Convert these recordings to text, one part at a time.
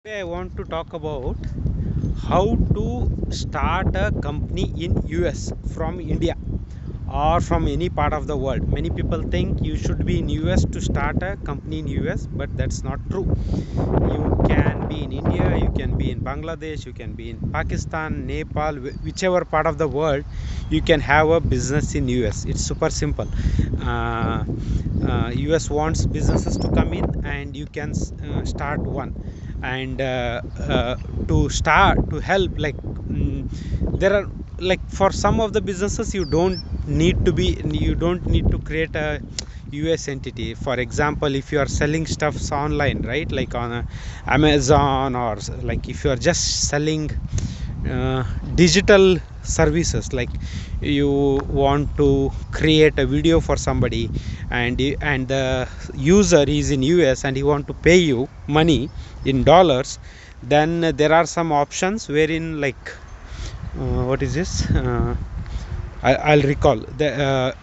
Today I want to talk about how to start a company in US from India or from any part of the world. Many people think you should be in US to start a company in US, but that's not true. You can be in India, you can be in Bangladesh, you can be in Pakistan, Nepal, whichever part of the world you can have a business in US. It's super simple. uh, US wants businesses to come in and you can start one. And to start to help, like, there are, like, for some of the businesses you don't need to create a US entity. For example, if you are selling stuffs online, right, like on Amazon, or like if you are just selling digital services, like you want to create a video for somebody, and the user is in US and he want to pay you money in dollars, then there are some options wherein, like, what is this, I'll recall the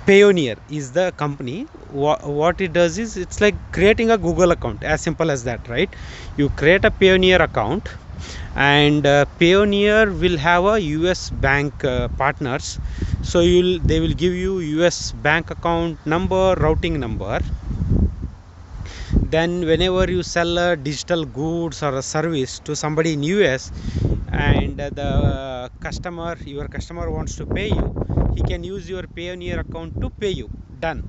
Payoneer is the company. What it does is, it's like creating a Google account, as simple as that, right? You create a Payoneer account, and Payoneer will have a US bank partners. So they will give you US bank account number, routing number. Then whenever you sell a digital goods or a service to somebody in US, and your customer wants to pay you, he can use your Payoneer account to pay you. Done.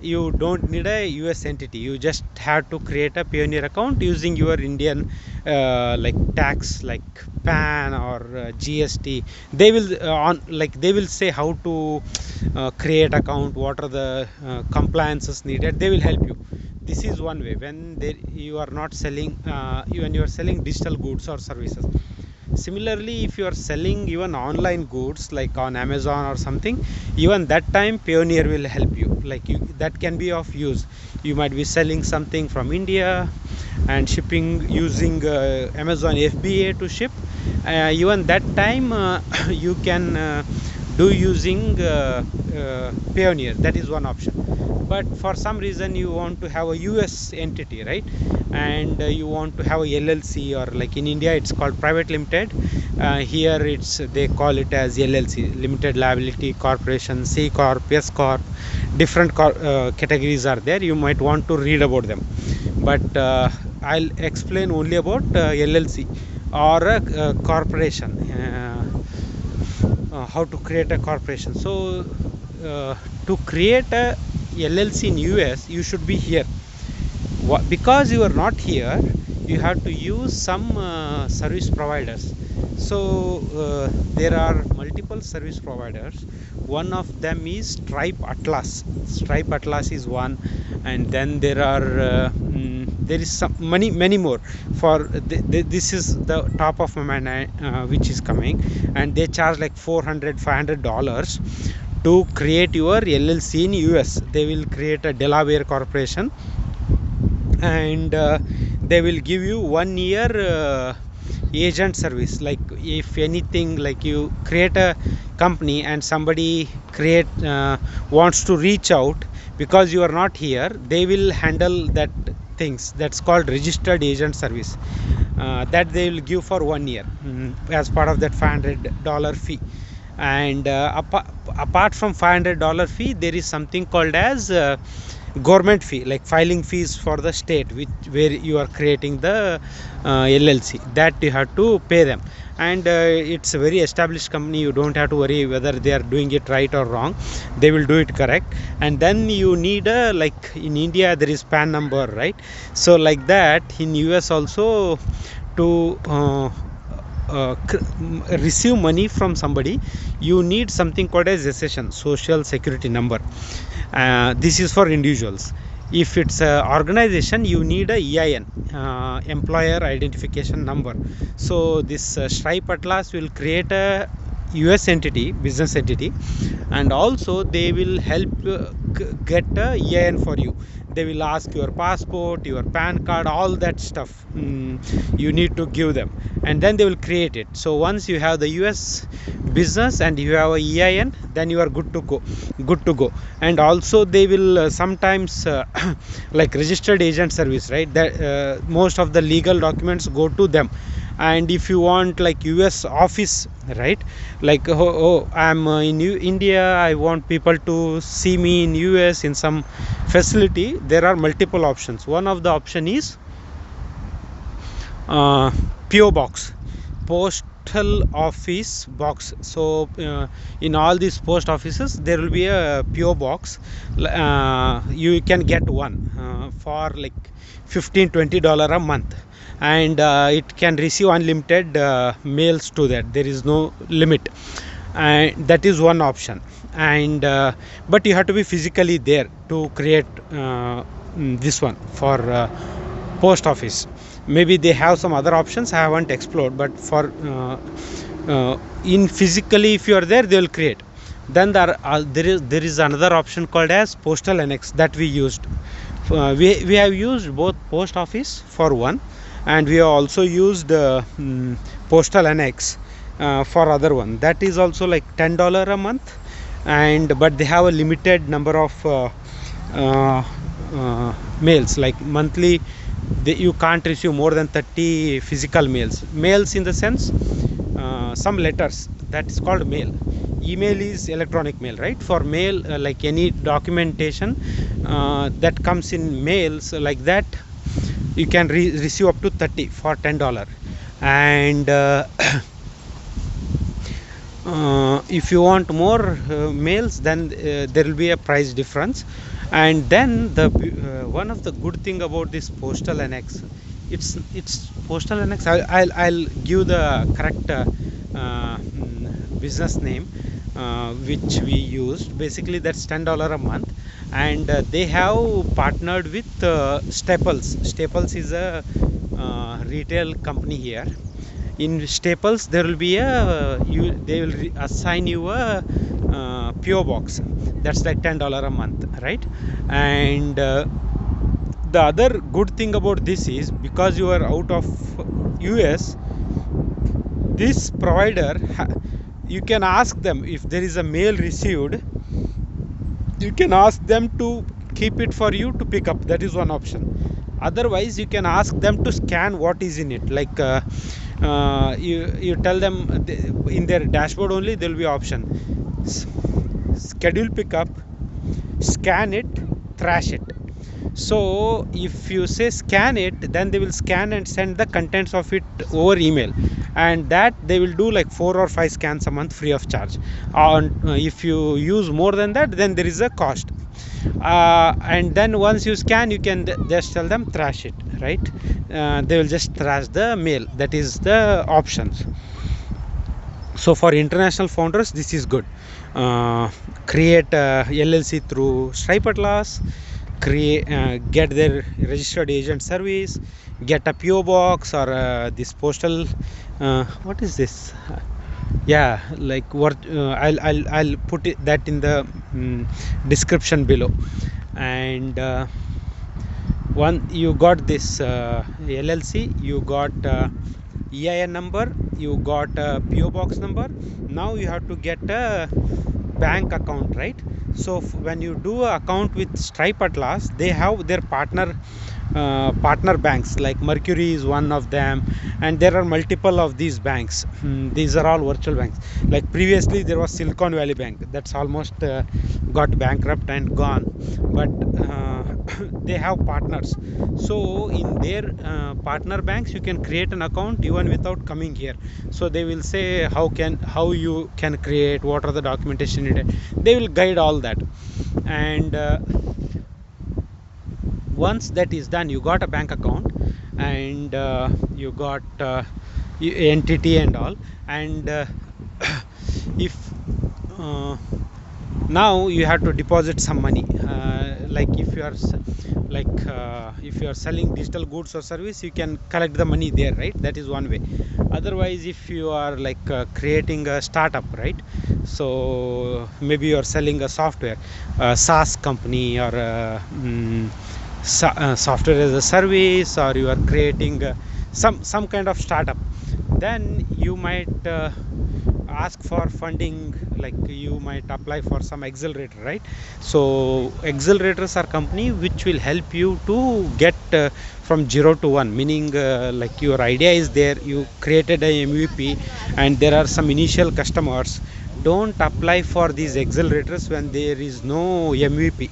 You don't need a US entity. You just have to create a Payoneer account using your Indian like tax, like PAN or GST. They will they will say how to create account, what are the compliances needed. They will help you. This is one way when you are not selling, when you are selling digital goods or services. Similarly, if you are selling even online goods like on Amazon or something, even that time Payoneer will help you. Like, that can be of use. You might be selling something from India and shipping using Amazon FBA to ship. Even that time you can do using Payoneer. That is one option. But for some reason you want to have a US entity, right? And you want to have a LLC, or like in India it's called private limited. Here they call it as LLC, limited liability corporation, C corp, S corp. Different categories are there. You might want to read about them, but I'll explain only about LLC or a corporation, how to create a corporation. So to create a LLC in US, you should be here. Because you are not here, you have to use some service providers. So there are multiple service providers. One of them is Stripe Atlas. Stripe Atlas is one, and then there are there is some many more. For this is the top of my mind, which is coming, and they charge like $400-$500 to create your LLC in US. They will create a Delaware corporation, and they will give you 1 year agent service. Like, if anything, like you create a company and somebody wants to reach out, because you are not here, they will handle that things. That's called registered agent service. That they will give for 1 year, as part of that $500 fee. And apart from $500 fee, there is something called as government fee, like filing fees for the state where you are creating the LLC. That you have to pay them. And it's a very established company. You don't have to worry whether they are doing it right or wrong. They will do it correct. And then you need a, like in India there is PAN number, right? So like that in US also, to receive money from somebody, you need something called as SSN, social security number. This is for individuals. If it's an organization, you need a EIN, employer identification number. So this Stripe Atlas will create a US entity, business entity, and also they will help get a EIN for you. they will ask your passport, your PAN card, all that stuff. You need to give them, and then they will create it. So once you have the US business and you have a EIN, then you are good to go. And also they will sometimes like registered agent service, right? That most of the legal documents go to them. And if you want like US office, right, like I'm in India, I want people to see me in US in some facility, there are multiple options. One of the option is PO box, postal office box. So in all these post offices there will be a PO box. You can get one for like $15-20 a month, and it can receive unlimited mails to that. There is no limit, and that is one option. And but you have to be physically there to create this one for post office. Maybe they have some other options I haven't explored, but for in physically, if you are there, they will create. Then there is another option called as postal annex that we used. We have used both post office for one, and we have also used postal annex for other one. That is also like $10 a month, and but they have a limited number of mails, like monthly. You can't receive more than 30 physical mails in the sense some letters. That is called mail. Email is electronic mail, right? For mail, like any documentation that comes in mails like that, you can receive up to 30 for $10. And if you want more mails, then there will be a price difference. And then the one of the good thing about this postal annex, it's postal annex. I'll give the correct business name which we used. Basically that's $10 a month, and they have partnered with Staples. Staples is a retail company here. In Staples there will be they will assign you a PO box. That's like $10 a month, right? And the other good thing about this is, because you are out of US, this provider, you can ask them if there is a mail received, you can ask them to keep it for you to pick up. That is one option. Otherwise you can ask them to scan what is in it. Like you tell them in their dashboard only there will be option schedule pickup, scan it, trash it. So if you say scan it, then they will scan and send the contents of it over email, and that they will do like 4 or 5 scans a month free of charge. If you use more than that, then there is a cost. And then once you scan, you can just tell them trash it, right? They will just trash the mail. That is the options. So for international founders, this is good. Create a LLC through Stripe Atlas, get their registered agent service, get a PO box or this postal what is this? Yeah, like what I'll put that in the description below. And one, you got this LLC, you got EIN number, you got a PO box number. Now you have to get a bank account, right? So when you do an account with Stripe Atlas, they have their partner banks, like Mercury is one of them, and there are multiple of these banks. These are all virtual banks. Like previously there was Silicon Valley Bank, that's almost got bankrupt and gone, but they have partners. So in their partner banks you can create an account even without coming here. So they will say how you can create, what are the documentation needed, they will guide all that. And once that is done, you got a bank account, and you got entity and all. And if now you have to deposit some money, like if you are if you are selling digital goods or service, you can collect the money there, right? That is one way. Otherwise, if you are like creating a startup, right? So maybe you are selling a software, a SaaS company, or software as a service, or you are creating some kind of startup, then you might ask for funding, like you might apply for some accelerator, right? So accelerators are company which will help you to get from 0 to 1, meaning like your idea is there, you created a MVP, and there are some initial customers. Don't apply for these accelerators when there is no MVP.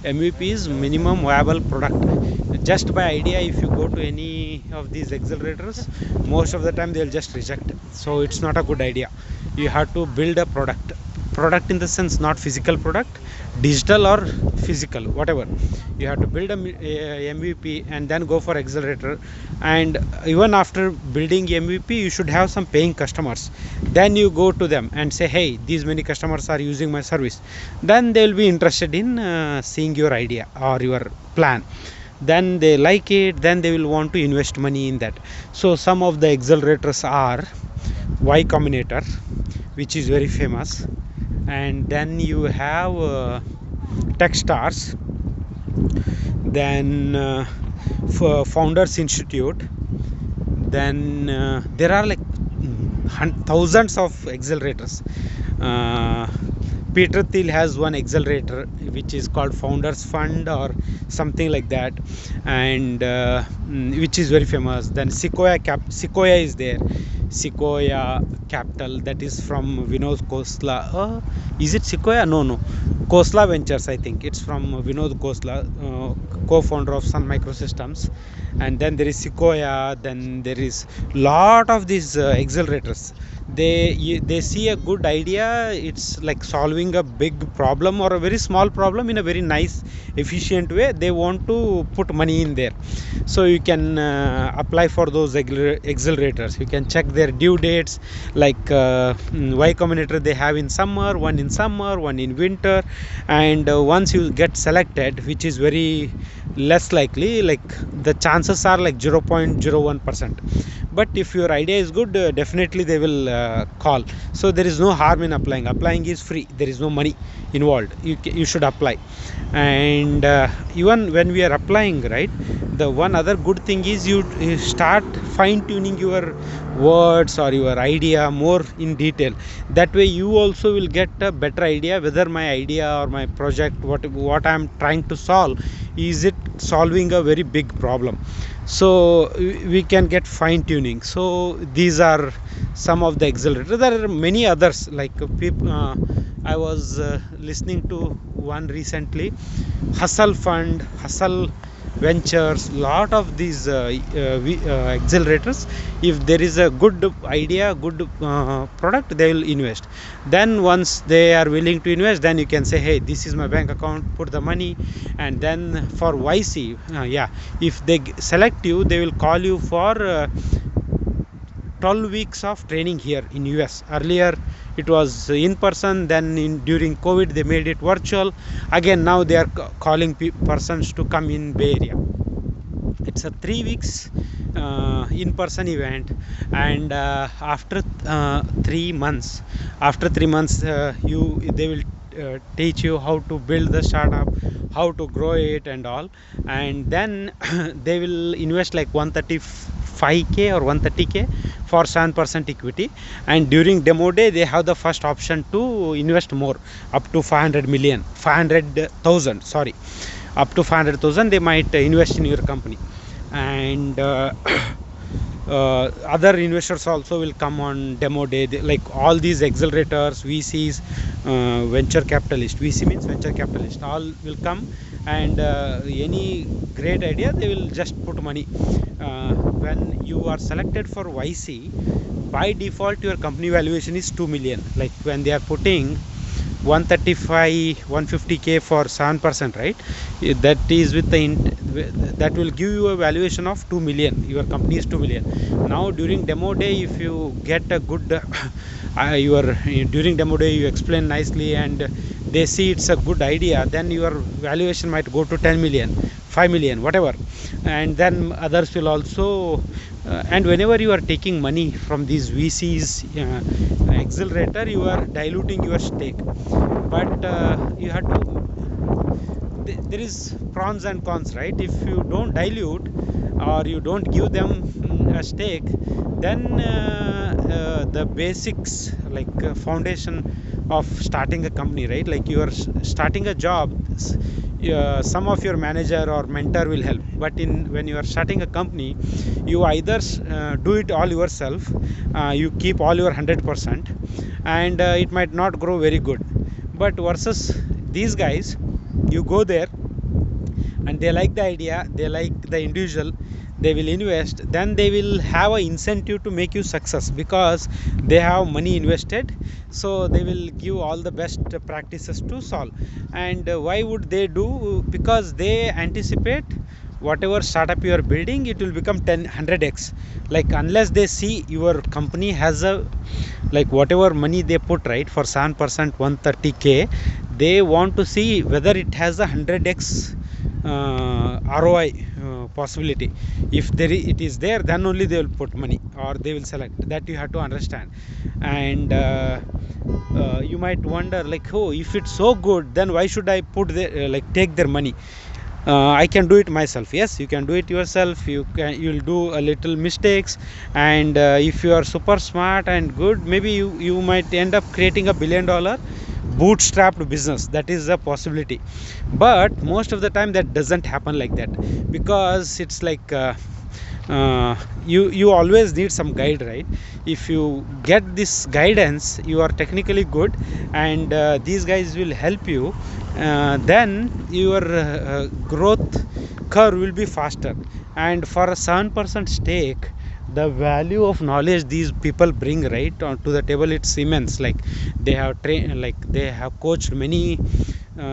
MVP is minimum viable product. Just by idea, if you go to any of these accelerators, most of the time they'll just reject. So it's not a good idea. You have to build a product in the sense, not physical product, digital or physical, whatever. You have to build a MVP and then go for accelerator. And even after building MVP, you should have some paying customers. Then you go to them and say, hey, these many customers are using my service. Then they will be interested in seeing your idea or your plan. Then they like it, then they will want to invest money in that. So some of the accelerators are Y Combinator, which is very famous, and then you have Techstars, then Founders Institute, then there are like thousands of accelerators. Peter Thiel has one accelerator which is called Founders Fund or something like that, and which is very famous. Then Sequoia is there, Sequoia Capital, that is from Vinod Khosla. Is it Sequoia? No. Khosla Ventures, I think. It's from Vinod Khosla, co-founder of Sun Microsystems. And then there is Sequoia. Then there is lot of these accelerators. They see a good idea, it's like solving a big problem or a very small problem in a very nice, efficient way. They want to put money in there. So you can apply for those accelerators. You can check their due dates, like Y Combinator they have in summer, one in winter. And once you get selected, which is very less likely, like the chances are like 0.01%. But if your idea is good, definitely they will call. So there is no harm in applying is free, there is no money involved. You should apply. And even when we are applying, right, the one other good thing is you start fine-tuning your words or your idea more in detail. That way you also will get a better idea whether my idea or my project, what I am trying to solve, is it solving a very big problem. So we can get fine-tuning. So these are some of the accelerators. There are many others, like I was listening to one recently, Hustle Fund, Hustle Ventures, lot of these accelerators. If there is a good idea, good product, they will invest. Then once they are willing to invest, then you can say, hey, this is my bank account, put the money. And then for YC, if they select you, they will call you for 12 weeks of training here in US. Earlier it was in person, then during COVID they made it virtual. Again now they are calling persons to come in Bay Area. It's a 3 weeks in-person event, and after 3 months, they will teach you how to build the startup, how to grow it and all. And then they will invest like 135k or 130k for 7% equity. And during demo day they have the first option to invest more, up to 500,000, sorry, up to 500,000 they might invest in your company. And other investors also will come on demo day. Like all these accelerators, VCs, venture capitalist, VC means venture capitalist, all will come. And any great idea, they will just put money. When you are selected for YC, by default your company valuation is 2 million. Like when they are putting 135 150k for 7%, right, that is with that will give you a valuation of 2 million. Your company is 2 million. Now during demo day, if you get a good during demo day you explain nicely and they see it's a good idea, then your valuation might go to 10 million, 5 million, whatever. And then others will also and whenever you are taking money from these VCs accelerator, you are diluting your stake. But you have to there is pros and cons, right? If you don't dilute or you don't give them a stake, then the basics, like foundation of starting a company, right? Like you are starting a job, some of your manager or mentor will help, but when you are starting a company, you either do it all yourself, you keep all your 100%, and it might not grow very good. But versus these guys, you go there and they like the idea, they like the individual, they will invest, then they will have an incentive to make you success because they have money invested. So they will give all the best practices to solve. And why would they do? Because they anticipate whatever startup you are building, it will become 100x. Like unless they see your company has a, like whatever money they put, right, for 7% 130k, they want to see whether it has a 100x ROI possibility. If it is there, then only they will put money or they will select. That you have to understand. And you might wonder, like, oh, if it's so good, then why should I put take their money? I can do it myself. Yes, you can do it yourself. You'll do a little mistakes, and if you are super smart and good, maybe you might end up creating $1 billion bootstrapped business. That is a possibility, but most of the time that doesn't happen like that, because it's like you always need some guide, right? If you get this guidance, you are technically good, and these guys will help you, then your growth curve will be faster. And for a 7% stake, the value of knowledge these people bring, right, to the table, it's immense. Like they have trained, like they have coached many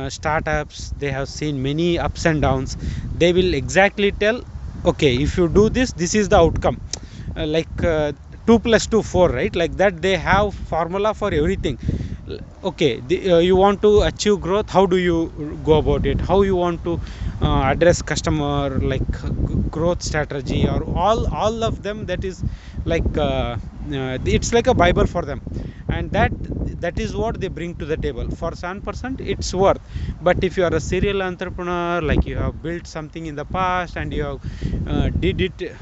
startups, they have seen many ups and downs. They will exactly tell, okay, if you do this, this is the outcome. 2 + 2 4, right? Like that, they have formula for everything. Okay, you want to achieve growth, how do you go about it? How you want to address customer, like growth strategy, or all of them. That is like it's like a bible for them, and that is what they bring to the table. For 7%, it's worth. But if you are a serial entrepreneur, like you have built something in the past and you have did it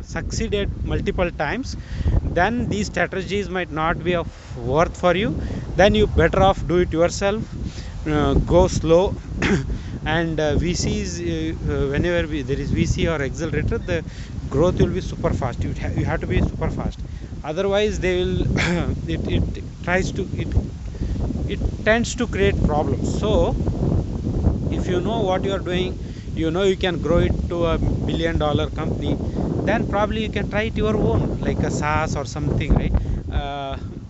succeeded multiple times, then these strategies might not be of worth for you. Then you better off do it yourself, go slow. And VCs, whenever there is VC or accelerator, the growth will be super fast. You have to be super fast, otherwise they will it tends to create problems. So if you know what you are doing, you can grow it to $1 billion company, then probably you can try it your own, like a SaaS or something, right?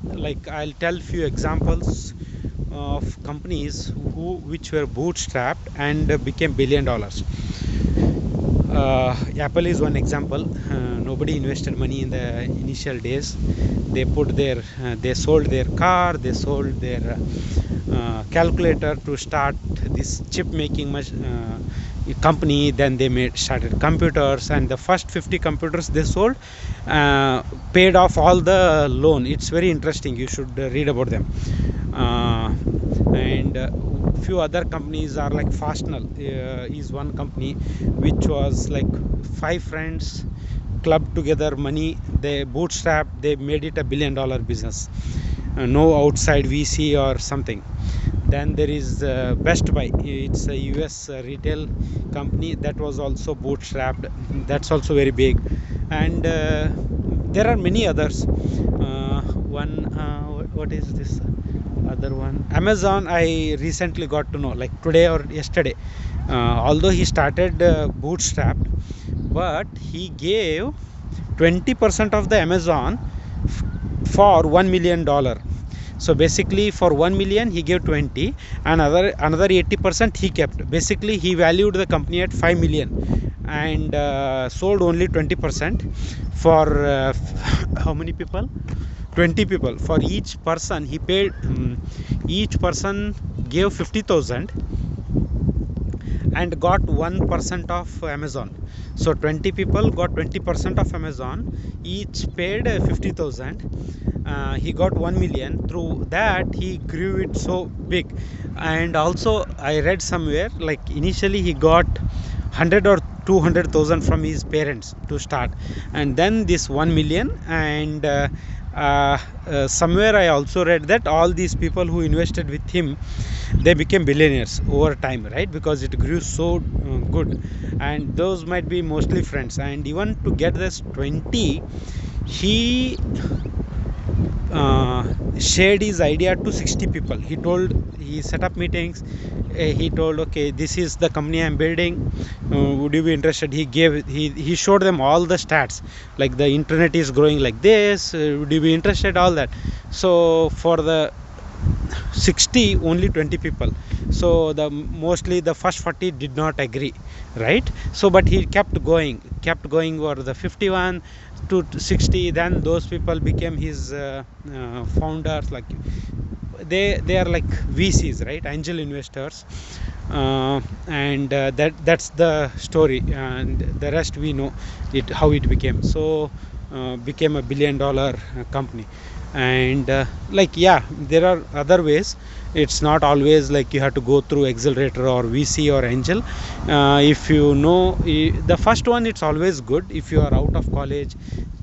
Like I'll tell few examples of companies which were bootstrapped and became $1 billion. Apple is one example. Nobody invested money in the initial days. They put they sold their car, they sold their calculator to start this chip making company. Then they started computers, and the first 50 computers they sold paid off all the loan. It's very interesting, you should read about them. And few other companies are like Fastnal is one company which was like 5 friends clubbed together money, they bootstrapped, they made it $1 billion business, no outside VC or something. Then there is Best Buy, it's a US retail company that was also bootstrapped, that's also very big. And there are many others. What is this other one? Amazon, I recently got to know, like today or yesterday. Although he started bootstrapped, but he gave 20% of the Amazon for $1 million. So basically for 1 million he gave 20, and another 80% he kept. Basically he valued the company at 5 million and sold only 20% for how many people? 20 people. For each person he paid, each person gave 50,000, and got 1% of Amazon. So 20 people got 20% of Amazon, each paid 50,000. He got 1 million. Through that he grew it so big. And also I read somewhere, like initially he got 100 or 200,000 from his parents to start, and then this 1 million. And somewhere I also read that all these people who invested with him, they became billionaires over time, right? Because it grew so good. And those might be mostly friends. And even to get this 20, he shared his idea to 60 people. He set up meetings. He told, okay, this is the company I'm building, would you be interested? He showed them all the stats, like the internet is growing like this, would you be interested, all that. So for the 60, only 20 people. So mostly the first 40 did not agree, right? So but he kept going over the 51 to 60. Then those people became his founders. Like they are like VCs, right? Angel investors. And that's the story, and the rest we know it, how it became. So became a $1 billion company. And like, yeah, there are other ways. It's not always like you have to go through accelerator or VC or angel. If you know the first one, it's always good. If you are out of college,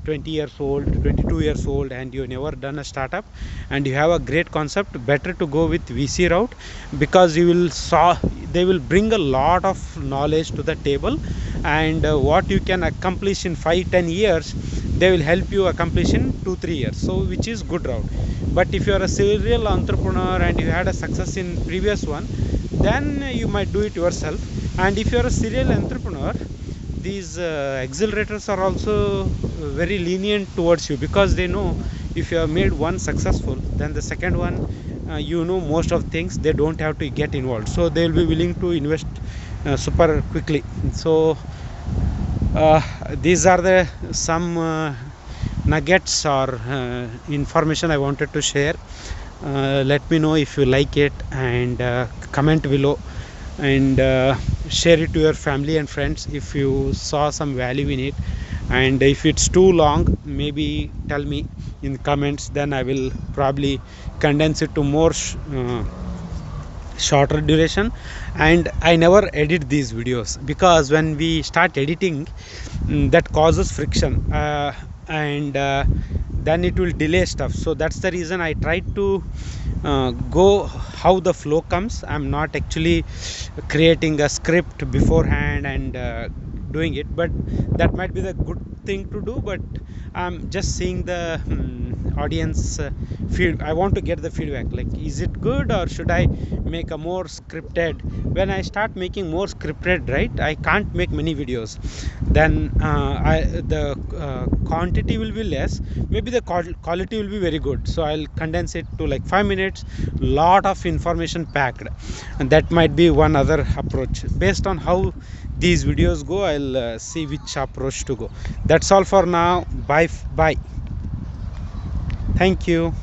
20 years old, 22 years old, and you never done a startup and you have a great concept, better to go with VC route, because they will bring a lot of knowledge to the table. And what you can accomplish in 5-10 years, they will help you accomplish in 2-3 years. So which is good route. But if you are a serial entrepreneur and you had a success in previous one, then you might do it yourself. And if you are a serial entrepreneur, these accelerators are also very lenient towards you, because they know if you have made one successful, then the second one, most of things, they don't have to get involved. So they will be willing to invest super quickly. So these are the some nuggets or information I wanted to share. Let me know if you like it, and comment below, and share it to your family and friends if you saw some value in it. And if it's too long, maybe tell me in comments, then I will probably condense it to more shorter duration. And I never edit these videos, because when we start editing, that causes friction, and then it will delay stuff. So that's the reason I try to go how the flow comes. I'm not actually creating a script beforehand and doing it, but that might be the good thing to do. But I'm just seeing the audience I want to get the feedback, like, is it good, or should I make a more scripted? When I start making more scripted, right, I can't make many videos. Then the quantity will be less, maybe the quality will be very good. So I'll condense it to like 5 minutes, lot of information packed. And that might be one other approach. Based on how these videos go, I'll see which approach to go. That's all for now. Bye. Thank you.